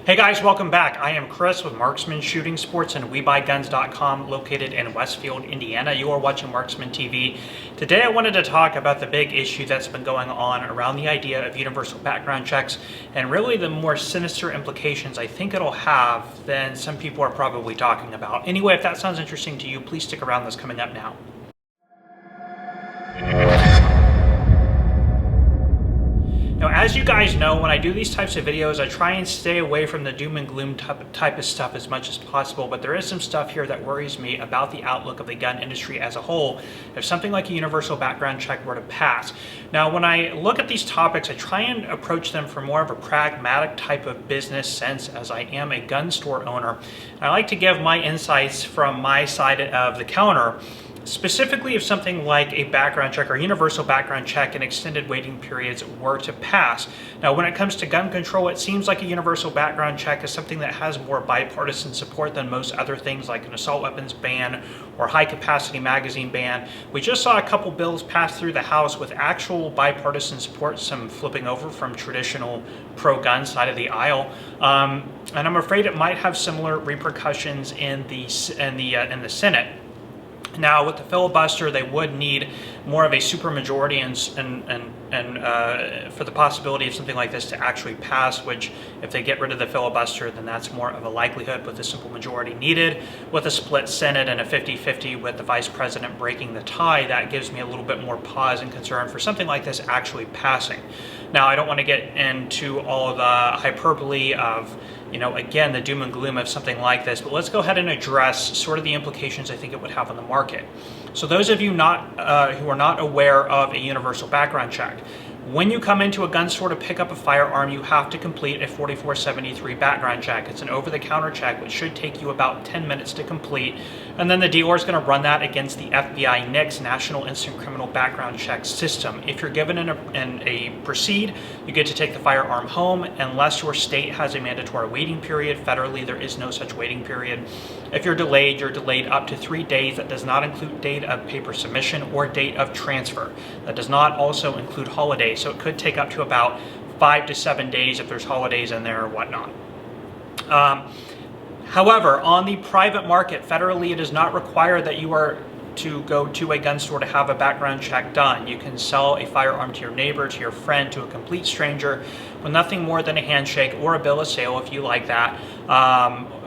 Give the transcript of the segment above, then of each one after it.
Hey guys, welcome back. I am Chris with Marksman Shooting Sports and WeBuyGuns.com located in Westfield, Indiana. You are watching Marksman TV. Today I wanted to talk about the big issue that's been going on around the idea of universal background checks and really the more sinister implications I think it'll have than some people are probably talking about. Anyway, if that sounds interesting to you, please stick around. That's coming up now. Now, as you guys know, when I do these types of videos, I try and stay away from the doom and gloom type of stuff as much as possible, but there is some stuff here that worries me about the outlook of the gun industry as a whole if something like a universal background check were to pass. Now, when I look at these topics, I try and approach them from more of a pragmatic type of business sense, as I am a gun store owner. And I like to give my insights from my side of the counter. Specifically, if something like a background check or universal background check and extended waiting periods were to pass. Now, when it comes to gun control, it seems like a universal background check is something that has more bipartisan support than most other things like an assault weapons ban or high capacity magazine ban. We just saw a couple bills pass through the House with actual bipartisan support, some flipping over from traditional pro-gun side of the aisle. And I'm afraid it might have similar repercussions in the Senate. Now, with the filibuster, they would need more of a supermajority and for the possibility of something like this to actually pass, which if they get rid of the filibuster, then that's more of a likelihood with a simple majority needed. With a split Senate and a 50-50 with the vice president breaking the tie, that gives me a little bit more pause and concern for something like this actually passing. Now, I don't want to get into all of the hyperbole of, again, the doom and gloom of something like this, but let's go ahead and address sort of the implications I think it would have on the market. So those of you who are not aware of a universal background check, when you come into a gun store to pick up a firearm, you have to complete a 4473 background check. It's an over-the-counter check, which should take you about 10 minutes to complete. And then the dealer is going to run that against the FBI NICS, National Instant Criminal Background Check System. If you're given a proceed, you get to take the firearm home unless your state has a mandatory waiting period. Federally, there is no such waiting period. If you're delayed up to 3 days. That does not include date of paper submission or date of transfer. That does not also include holidays. So it could take up to about 5 to 7 days if there's holidays in there or whatnot. However, on the private market, federally, it is not required that you are to go to a gun store to have a background check done. You can sell a firearm to your neighbor, to your friend, to a complete stranger with nothing more than a handshake or a bill of sale if you like that,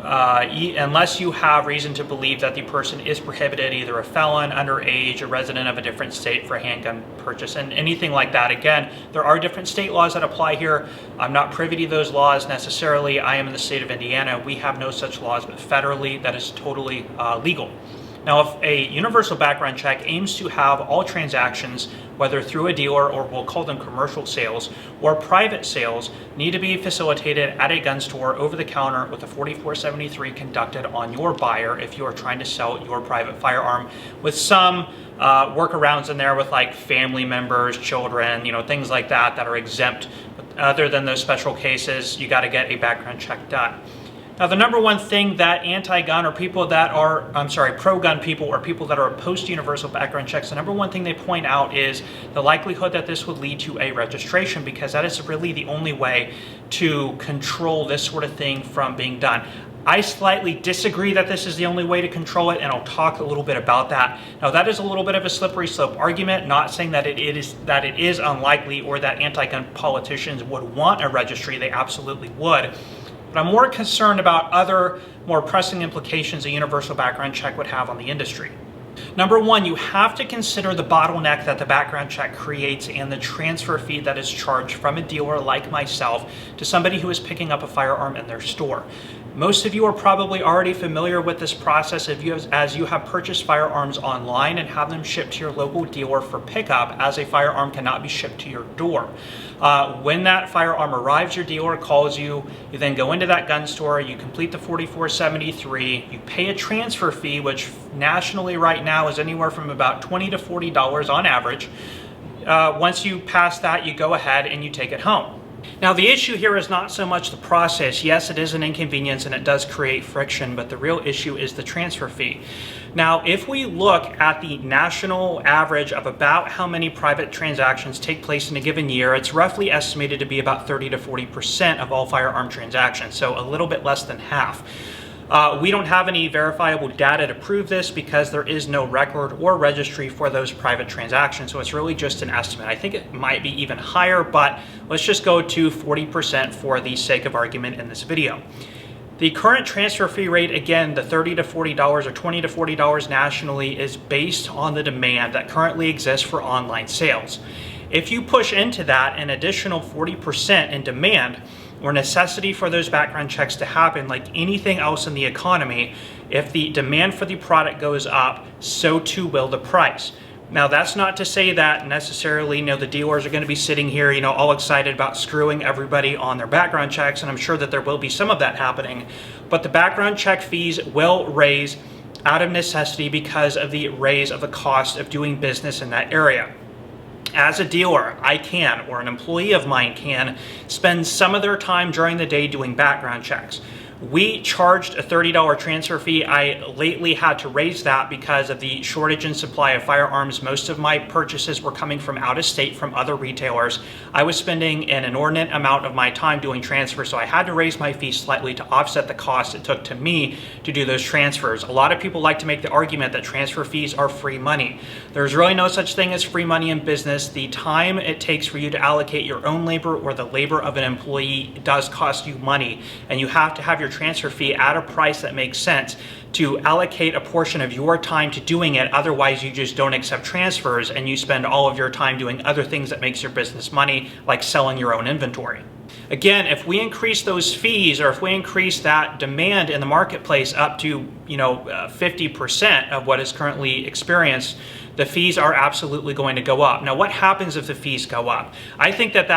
unless you have reason to believe that the person is prohibited, either a felon, underage, a resident of a different state for a handgun purchase, and anything like that. Again, there are different state laws that apply here. I'm not privy to those laws necessarily. I am in the state of Indiana. We have no such laws, but federally that is totally legal. Now, if a universal background check aims to have all transactions, whether through a dealer or we'll call them commercial sales or private sales, need to be facilitated at a gun store over the counter with a 4473 conducted on your buyer if you are trying to sell your private firearm, with some workarounds in there with like family members, children, things like that are exempt. Other than those special cases, you got to get a background check done. Now, the number one thing that anti-gun or people that are, pro-gun people or people that are opposed to universal background checks, the number one thing they point out is the likelihood that this would lead to a registration, because that is really the only way to control this sort of thing from being done. I slightly disagree that this is the only way to control it, and I'll talk a little bit about that. Now, that is a little bit of a slippery slope argument, not saying that it is unlikely or that anti-gun politicians would want a registry. They absolutely would. But I'm more concerned about other more pressing implications a universal background check would have on the industry. Number one, you have to consider the bottleneck that the background check creates and the transfer fee that is charged from a dealer like myself to somebody who is picking up a firearm in their store. Most of you are probably already familiar with this process as you have purchased firearms online and have them shipped to your local dealer for pickup, as a firearm cannot be shipped to your door. When that firearm arrives, your dealer calls you. You then go into that gun store, you complete the 4473, you pay a transfer fee, which nationally right now is anywhere from about $20 to $40 on average. Once you pass that, you go ahead and you take it home. Now, the issue here is not so much the process. Yes, it is an inconvenience and it does create friction, but the real issue is the transfer fee. Now, if we look at the national average of about how many private transactions take place in a given year, it's roughly estimated to be about 30 to 40% of all firearm transactions, so a little bit less than half. We don't have any verifiable data to prove this because there is no record or registry for those private transactions, so it's really just an estimate. I think it might be even higher, but let's just go to 40% for the sake of argument in this video. The current transfer fee rate, again, the $30 to $40 or $20 to $40 nationally, is based on the demand that currently exists for online sales. If you push into that an additional 40% in demand, or necessity for those background checks to happen, like anything else in the economy, if the demand for the product goes up, so too will the price. Now, that's not to say that necessarily, the dealers are going to be sitting here, all excited about screwing everybody on their background checks, and I'm sure that there will be some of that happening, but the background check fees will raise out of necessity because of the raise of the cost of doing business in that area. As a dealer, I can, or an employee of mine can, spend some of their time during the day doing background checks. We charged a $30 transfer fee. I lately had to raise that because of the shortage in supply of firearms. Most of my purchases were coming from out of state from other retailers. I was spending an inordinate amount of my time doing transfers, so I had to raise my fee slightly to offset the cost it took to me to do those transfers. A lot of people like to make the argument that transfer fees are free money. There's really no such thing as free money in business. The time it takes for you to allocate your own labor or the labor of an employee does cost you money, and you have to have your transfer fee at a price that makes sense to allocate a portion of your time to doing it. Otherwise, you just don't accept transfers and you spend all of your time doing other things that makes your business money, like selling your own inventory. Again, if we increase those fees, or if we increase that demand in the marketplace up to 50% of what is currently experienced, the fees are absolutely going to go up. Now, what happens if the fees go up? I think and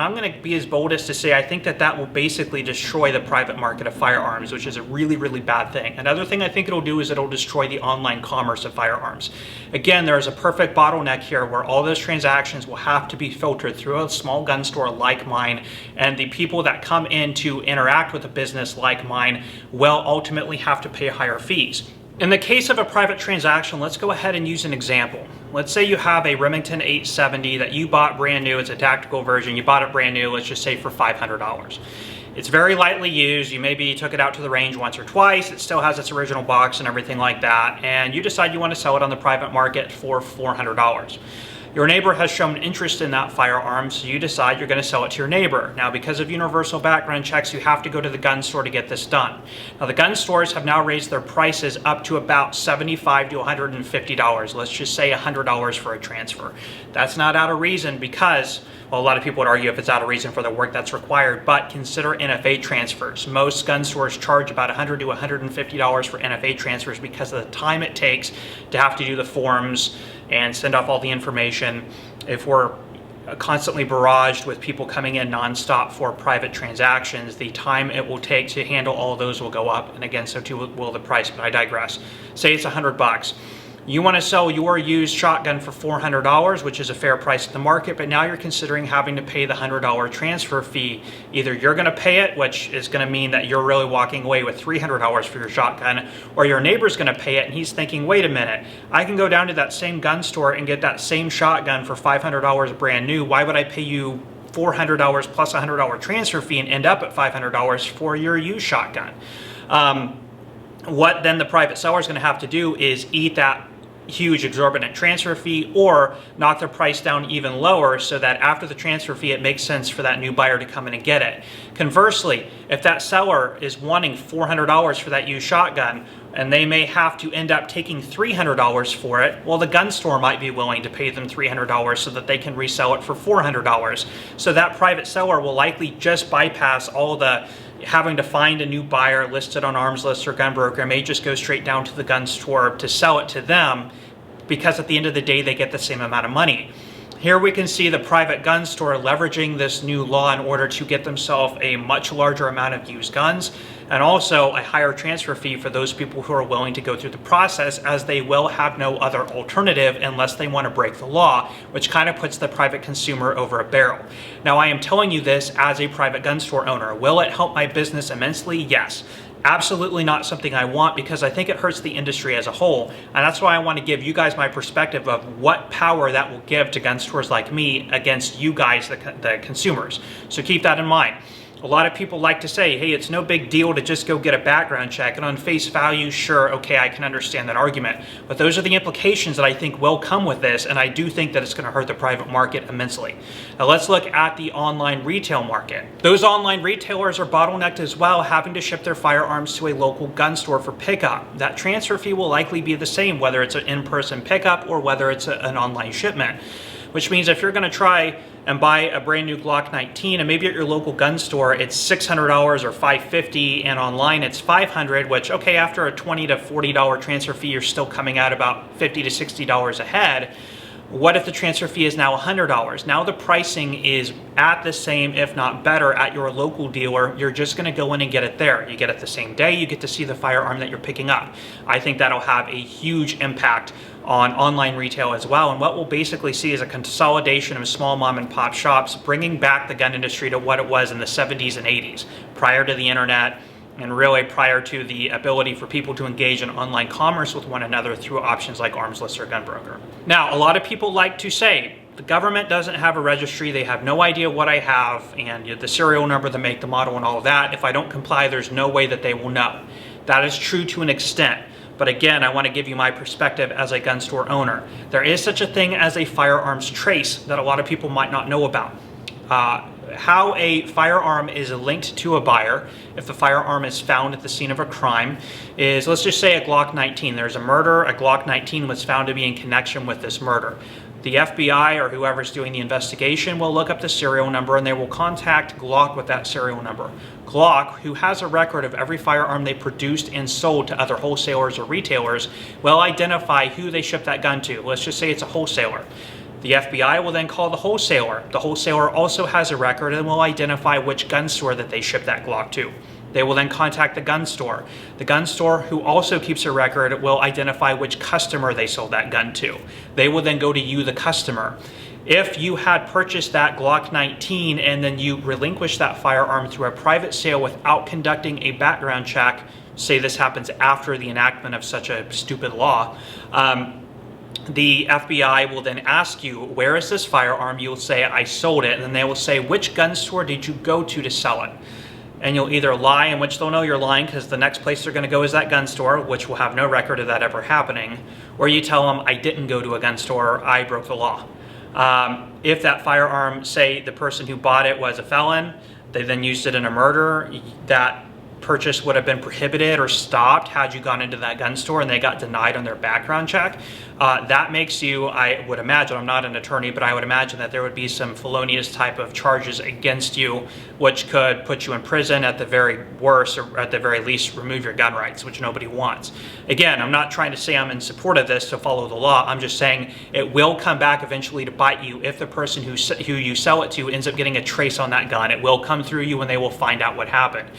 I'm going to be as bold as to say, I think that will basically destroy the private market of firearms, which is a really, really bad thing. Another thing I think it'll do is it'll destroy the online commerce of firearms. Again, there's a perfect bottleneck here where all those transactions will have to be filtered through a small gun store like mine, and the people that come in to interact with a business like mine will ultimately have to pay higher fees. In the case of a private transaction, let's go ahead and use an example. Let's say you have a Remington 870 that you bought brand new. It's a tactical version. You bought it brand new, let's just say for $500. It's very lightly used. You maybe took it out to the range once or twice. It still has its original box and everything like that. And you decide you want to sell it on the private market for $400. Your neighbor has shown interest in that firearm, so you decide you're going to sell it to your neighbor. Now, because of universal background checks, you have to go to the gun store to get this done. Now, the gun stores have now raised their prices up to about $75 to $150. Let's just say $100 for a transfer. That's not out of reason because, well, a lot of people would argue if it's out of reason for the work that's required, but consider NFA transfers. Most gun stores charge about $100 to $150 for NFA transfers because of the time it takes to have to do the forms and send off all the information. If we're constantly barraged with people coming in nonstop for private transactions, the time it will take to handle all of those will go up, and again, so too will the price, but I digress. Say it's $100. You want to sell your used shotgun for $400, which is a fair price at the market, but now you're considering having to pay the $100 transfer fee. Either you're going to pay it, which is going to mean that you're really walking away with $300 for your shotgun, or your neighbor's going to pay it and he's thinking, wait a minute, I can go down to that same gun store and get that same shotgun for $500 brand new. Why would I pay you $400 plus a $100 transfer fee and end up at $500 for your used shotgun? What then the private seller is going to have to do is eat that huge exorbitant transfer fee or knock their price down even lower so that after the transfer fee it makes sense for that new buyer to come in and get it. Conversely, if that seller is wanting $400 for that used shotgun and they may have to end up taking $300 for it, well, the gun store might be willing to pay them $300 so that they can resell it for $400. So that private seller will likely just bypass all the having to find a new buyer listed on Arms List or Gun Broker, may just go straight down to the gun store to sell it to them, because at the end of the day they get the same amount of money. Here we can see the private gun store leveraging this new law in order to get themselves a much larger amount of used guns, and also a higher transfer fee for those people who are willing to go through the process, as they will have no other alternative unless they want to break the law, which kind of puts the private consumer over a barrel. Now, I am telling you this as a private gun store owner. Will it help my business immensely? Yes. Absolutely not something I want, because I think it hurts the industry as a whole. And that's why I want to give you guys my perspective of what power that will give to gun stores like me against you guys, the consumers. So keep that in mind. A lot of people like to say, hey, it's no big deal to just go get a background check. And on face value, sure, okay, I can understand that argument. But those are the implications that I think will come with this. And I do think that it's going to hurt the private market immensely. Now let's look at the online retail market. Those online retailers are bottlenecked as well, having to ship their firearms to a local gun store for pickup. That transfer fee will likely be the same, whether it's an in-person pickup or whether it's an online shipment. Which means if you're going to try and buy a brand new Glock 19, and maybe at your local gun store it's $600 or $550, and online it's $500, which, okay, after a $20 to $40 transfer fee, you're still coming out about $50 to $60 a head. What if the transfer fee is now $100? Now the pricing is at the same, if not better, at your local dealer. You're just going to go in and get it there. You get it the same day. You get to see the firearm that you're picking up. I think that'll have a huge impact on online retail as well. And what we'll basically see is a consolidation of small mom and pop shops, bringing back the gun industry to what it was in the 70s and 80s, prior to the internet, and really prior to the ability for people to engage in online commerce with one another through options like Armslist or Gunbroker. Now, a lot of people like to say, the government doesn't have a registry, they have no idea what I have, and the serial number, the make, the model, and all of that. If I don't comply, there's no way that they will know. That is true to an extent. But again, I want to give you my perspective as a gun store owner. There is such a thing as a firearms trace that a lot of people might not know about. How a firearm is linked to a buyer, if the firearm is found at the scene of a crime, is, let's just say, a Glock 19. There's a murder, a Glock 19 was found to be in connection with this murder. The FBI or whoever's doing the investigation will look up the serial number, and they will contact Glock with that serial number. Glock, who has a record of every firearm they produced and sold to other wholesalers or retailers, will identify who they shipped that gun to. Let's just say it's a wholesaler. The FBI will then call the wholesaler. The wholesaler also has a record and will identify which gun store that they shipped that Glock to. They will then contact the gun store. The gun store, who also keeps a record, will identify which customer they sold that gun to. They will then go to you, the customer. If you had purchased that Glock 19 and then you relinquish that firearm through a private sale without conducting a background check, say this happens after the enactment of such a stupid law, the FBI will then ask you, where is this firearm? You'll say, I sold it. And then they will say, which gun store did you go to sell it? And you'll either lie, in which they'll know you're lying because the next place they're going to go is that gun store, which will have no record of that ever happening. Or you tell them, I didn't go to a gun store, I broke the law. If that firearm, say the person who bought it was a felon, they then used it in a murder, that purchase would have been prohibited or stopped had you gone into that gun store and they got denied on their background check. That makes you, I would imagine, I'm not an attorney, but I would imagine that there would be some felonious type of charges against you, which could put you in prison at the very worst, or at the very least remove your gun rights, which nobody wants. Again, I'm not trying to say I'm in support of this to follow the law. I'm just saying it will come back eventually to bite you if the person who you sell it to ends up getting a trace on that gun. It will come through you and they will find out what happened.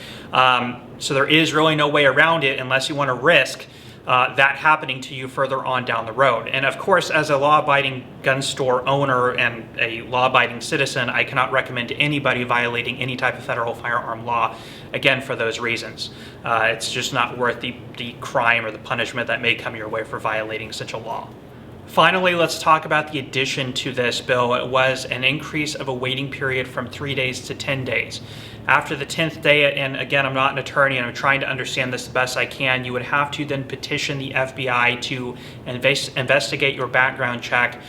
So there is really no way around it unless you want to risk that happening to you further on down the road. And of course, as a law-abiding gun store owner and a law-abiding citizen, I cannot recommend to anybody violating any type of federal firearm law, again, for those reasons. It's just not worth the crime or the punishment that may come your way for violating such a law. Finally, let's talk about the addition to this bill. It was an increase of a waiting period from 3 days to 10 days. After the 10th day, and again, I'm not an attorney and I'm trying to understand this the best I can, you would have to then petition the FBI to investigate your background check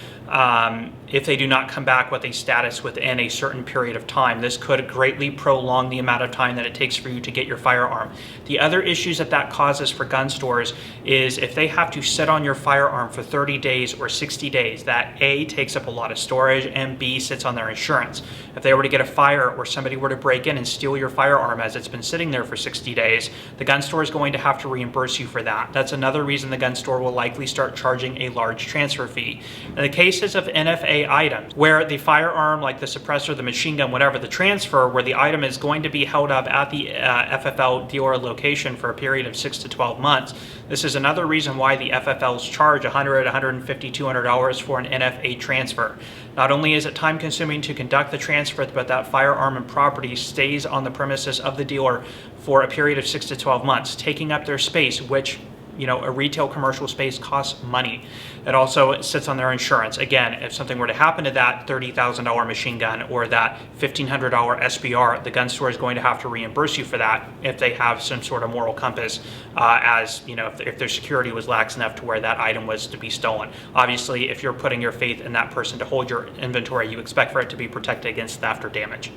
if they do not come back with a status within a certain period of time. This could greatly prolong the amount of time that it takes for you to get your firearm. The other issues that causes for gun stores is if they have to sit on your firearm for 30 days or 60 days, that A, takes up a lot of storage, and B, sits on their insurance. If they were to get a fire or somebody were to break in and steal your firearm as it's been sitting there for 60 days, the gun store is going to have to reimburse you for that. That's another reason the gun store will likely start charging a large transfer fee. In the case cases of NFA items, where the firearm, like the suppressor, the machine gun, whatever, the transfer, where the item is going to be held up at the FFL dealer location for a period of 6 to 12 months, this is another reason why the FFLs charge $100, $150, $200 for an NFA transfer. Not only is it time consuming to conduct the transfer, but that firearm and property stays on the premises of the dealer for a period of 6 to 12 months, taking up their space, which, you know, a retail commercial space costs money. It also sits on their insurance. Again, if something were to happen to that $30,000 machine gun or that $1,500 SBR, the gun store is going to have to reimburse you for that if they have some sort of moral compass, as you know, if their security was lax enough to where that item was to be stolen. Obviously, if you're putting your faith in that person to hold your inventory, you expect for it to be protected against theft or damage.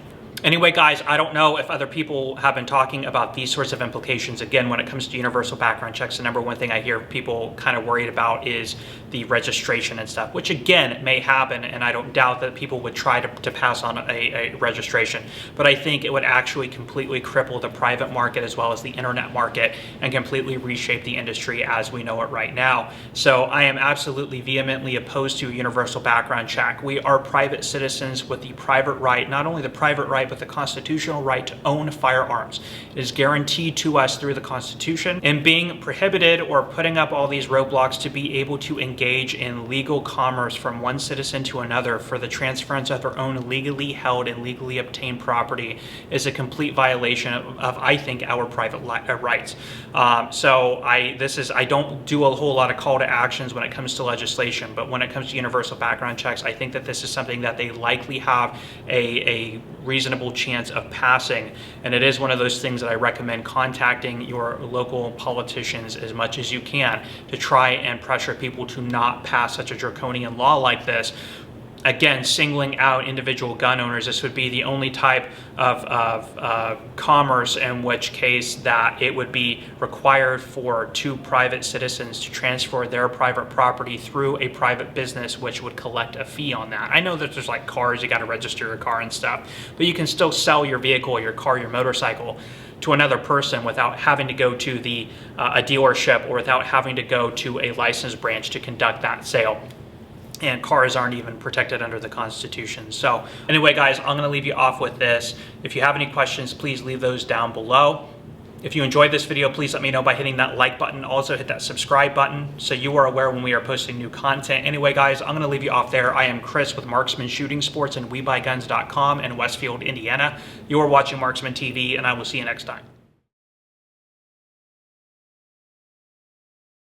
Anyway, guys, I don't know if other people have been talking about these sorts of implications. Again, when it comes to universal background checks, the number one thing I hear people kind of worried about is the registration and stuff, which again may happen, and I don't doubt that people would try to pass on a registration. But I think it would actually completely cripple the private market as well as the internet market and completely reshape the industry as we know it right now. So I am absolutely vehemently opposed to a universal background check. We are private citizens with the private right, not only the private right, but the constitutional right to own firearms. It is guaranteed to us through the Constitution, and being prohibited or putting up all these roadblocks to be able to engage in legal commerce from one citizen to another for the transference of their own legally held and legally obtained property is a complete violation of I think, our private rights. So I don't do a whole lot of call to actions when it comes to legislation, but when it comes to universal background checks, I think that this is something that they likely have a reasonable chance of passing, and it is one of those things that I recommend contacting your local politicians as much as you can to try and pressure people to not pass such a draconian law like this. Again, singling out individual gun owners, this would be the only type of commerce in which case that it would be required for two private citizens to transfer their private property through a private business, which would collect a fee on that. I know that there's like cars, you got to register your car and stuff, but you can still sell your vehicle, your car, your motorcycle to another person without having to go to a dealership or without having to go to a licensed branch to conduct that sale. And cars aren't even protected under the Constitution. So anyway, guys, I'm going to leave you off with this. If you have any questions, please leave those down below. If you enjoyed this video, please let me know by hitting that like button. Also hit that subscribe button so you are aware when we are posting new content. Anyway, guys, I'm going to leave you off there. I am Chris with Marksman Shooting Sports and WeBuyGuns.com in Westfield, Indiana. You are watching Marksman TV, and I will see you next time.